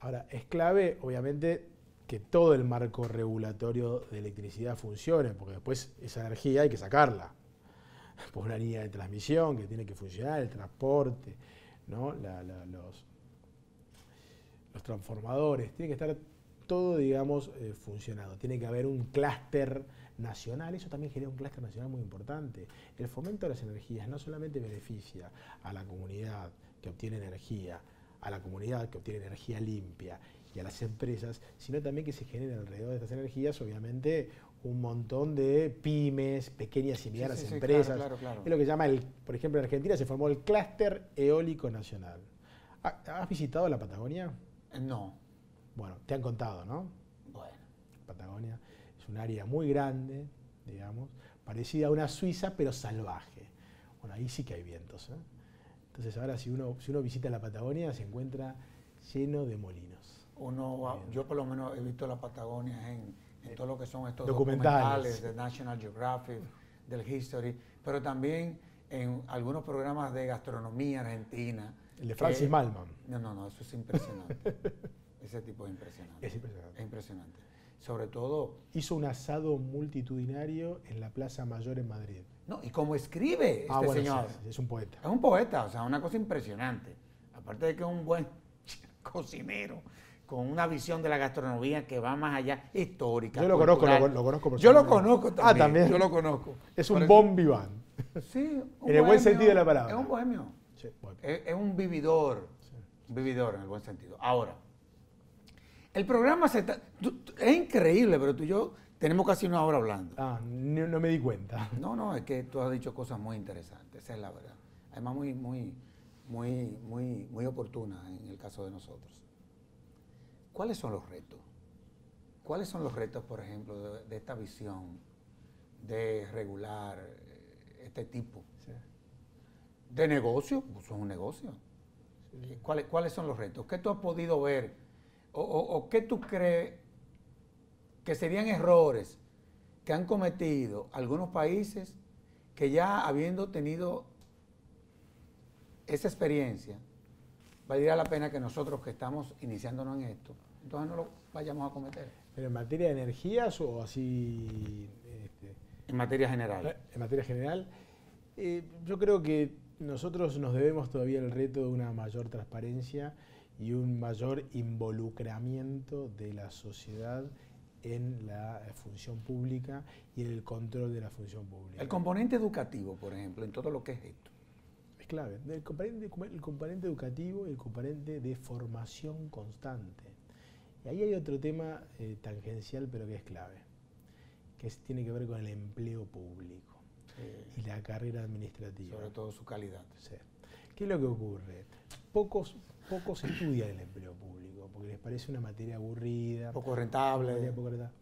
Ahora, es clave, obviamente, que todo el marco regulatorio de electricidad funcione, porque después esa energía hay que sacarla. Por una línea de transmisión que tiene que funcionar, el transporte, ¿no? Los transformadores, tiene que estar todo, digamos, funcionado. Tiene que haber un clúster nacional, eso también genera un clúster nacional muy importante. El fomento de las energías no solamente beneficia a la comunidad que obtiene energía, a la comunidad que obtiene energía limpia y a las empresas, sino también que se genera alrededor de estas energías, obviamente, un montón de pymes, pequeñas y medianas empresas. Claro. Es lo que llama, por ejemplo, en Argentina se formó el Clúster Eólico Nacional. ¿Has visitado la Patagonia? No. Bueno, te han contado, ¿no? Bueno. Patagonia es un área muy grande, digamos, parecida a una Suiza, pero salvaje. Bueno, ahí sí que hay vientos, ¿eh? Entonces ahora si uno visita la Patagonia se encuentra lleno de molinos. Yo por lo menos he visto la Patagonia en todo lo que son estos documentales de National Geographic, del History, pero también en algunos programas de gastronomía argentina. El de Francis Malman. No, eso es impresionante. Ese tipo es impresionante. Es impresionante. Es impresionante. Sobre todo... Hizo un asado multitudinario en la Plaza Mayor en Madrid. No, y como escribe señor. Sí, es un poeta. Es un poeta, o sea, una cosa impresionante. Aparte de que es un buen cocinero, con una visión de la gastronomía que va más allá, histórica. Yo lo conozco personalmente. Yo lo conozco también. También. Yo lo conozco. Es un bon vivant. Sí, en el buen sentido de la palabra. Es un bohemio. Sí, es un vividor. Sí. Un vividor en el buen sentido. Ahora, el programa es increíble, pero tú y yo tenemos casi una hora hablando. No me di cuenta. No, es que tú has dicho cosas muy interesantes, esa es la verdad. Además, muy oportunas en el caso de nosotros. ¿Cuáles son los retos? ¿Cuáles son los retos, por ejemplo, de esta visión de regular este tipo de negocio? Pues es un negocio. Sí. ¿Cuáles son los retos? ¿Qué tú has podido ver? ¿O qué tú crees que serían errores que han cometido algunos países que ya habiendo tenido esa experiencia, valdría la pena que nosotros que estamos iniciándonos en esto, entonces no lo vayamos a cometer? ¿Pero en materia de energías o así? En materia general. En materia general, yo creo que nosotros nos debemos todavía el reto de una mayor transparencia y un mayor involucramiento de la sociedad en la función pública y en el control de la función pública. El componente educativo, por ejemplo, en todo lo que es esto. Es clave. El componente educativo y el componente de formación constante. Y ahí hay otro tema tangencial, pero que es clave, que tiene que ver con el empleo público y la carrera administrativa. Sobre todo su calidad. Sí. ¿Qué es lo que ocurre? Pocos estudian el empleo público, porque les parece una materia aburrida. Poco rentable.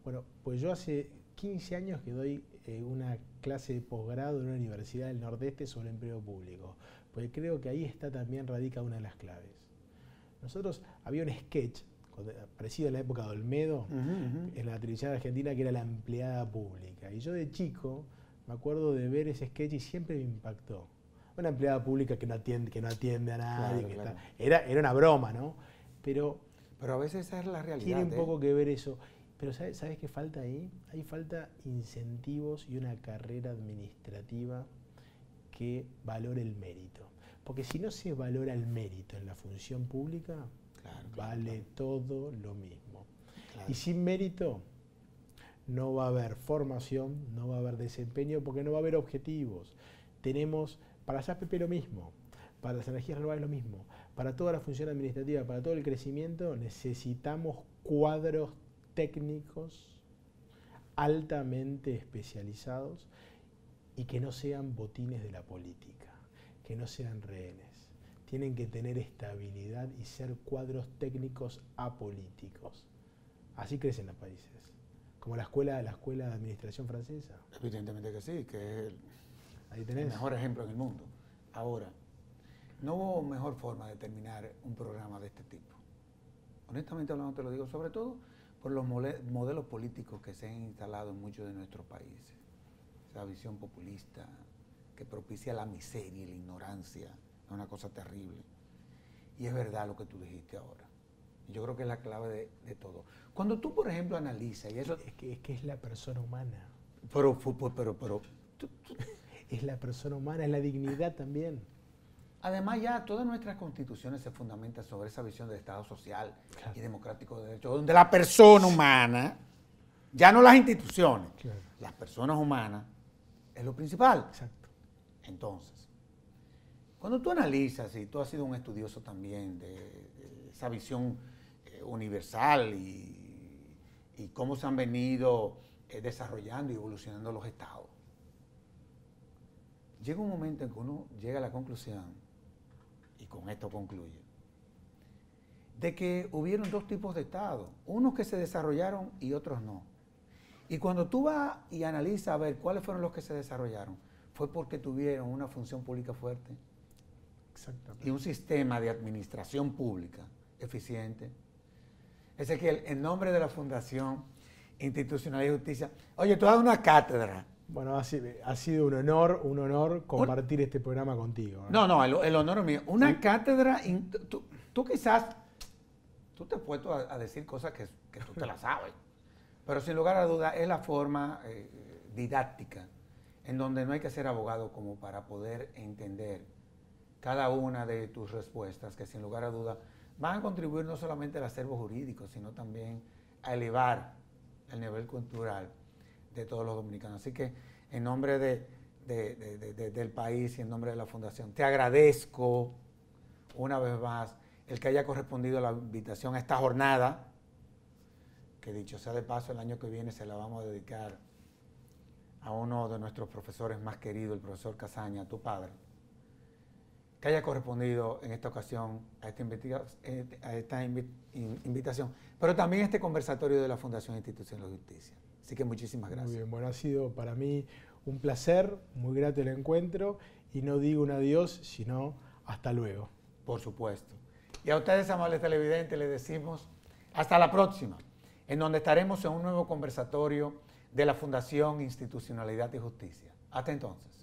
Bueno, pues yo hace 15 años que doy una clase de posgrado en una universidad del Nordeste sobre empleo público, porque creo que ahí también radica una de las claves. Nosotros, había un sketch, parecido a la época de Olmedo, en la televisión argentina, que era La empleada pública. Y yo de chico me acuerdo de ver ese sketch y siempre me impactó. Una empleada pública que no atiende a nadie. Claro. Era una broma, ¿no? Pero a veces esa es la realidad. Tiene un poco que ver eso. Pero ¿sabes qué falta ahí? Ahí falta incentivos y una carrera administrativa que valore el mérito. Porque si no se valora el mérito en la función pública, vale todo lo mismo. Claro. Y sin mérito no va a haber formación, no va a haber desempeño, porque no va a haber objetivos. Tenemos, para las APP lo mismo, para las energías renovables lo mismo, para toda la función administrativa, para todo el crecimiento, necesitamos cuadros técnicos altamente especializados y que no sean botines de la política, que no sean rehenes. Tienen que tener estabilidad y ser cuadros técnicos apolíticos. Así crecen los países. Como la escuela de administración francesa. Evidentemente que sí, que es ahí tenés. El mejor ejemplo en el mundo. Ahora, no hubo mejor forma de terminar un programa de este tipo. Honestamente hablando te lo digo, sobre todo por los modelos políticos que se han instalado en muchos de nuestros países. Esa visión populista que propicia la miseria y la ignorancia. Es una cosa terrible. Y es verdad lo que tú dijiste ahora. Yo creo que es la clave de todo. Cuando tú, por ejemplo, analizas, y eso es que es la persona humana. Pero es la persona humana, es la dignidad también. Además, ya todas nuestras constituciones se fundamentan sobre esa visión del Estado social y democrático de derecho, donde la persona humana, ya no las instituciones, las personas humanas, es lo principal. Exacto. Entonces, cuando tú analizas, y tú has sido un estudioso también de esa visión universal y cómo se han venido desarrollando y evolucionando los estados, llega un momento en que uno llega a la conclusión, y con esto concluye, de que hubieron dos tipos de estados, unos que se desarrollaron y otros no. Y cuando tú vas y analizas a ver cuáles fueron los que se desarrollaron, fue porque tuvieron una función pública fuerte. Exactamente. Y un sistema de administración pública eficiente. Ezequiel, en nombre de la Fundación Institucional de Justicia, oye, tú has dado una cátedra. Bueno, ha sido un honor compartir este programa contigo. No, el honor es mío. Una cátedra, tú quizás, tú te has puesto a decir cosas que tú te las sabes, pero sin lugar a dudas es la forma didáctica en donde no hay que ser abogado como para poder entender cada una de tus respuestas, que sin lugar a dudas van a contribuir no solamente al acervo jurídico, sino también a elevar el nivel cultural de todos los dominicanos. Así que en nombre del país y en nombre de la Fundación, te agradezco una vez más el que haya correspondido a la invitación a esta jornada, que dicho sea de paso, el año que viene se la vamos a dedicar a uno de nuestros profesores más queridos, el profesor Casaña, tu padre, que haya correspondido en esta ocasión a esta invitación, pero también a este conversatorio de la Fundación Institucional de Justicia. Así que muchísimas gracias. Muy bien, bueno, ha sido para mí un placer, muy grato el encuentro, y no digo un adiós, sino hasta luego. Por supuesto. Y a ustedes, amables televidentes, les decimos hasta la próxima, en donde estaremos en un nuevo conversatorio de la Fundación Institucionalidad y Justicia. Hasta entonces.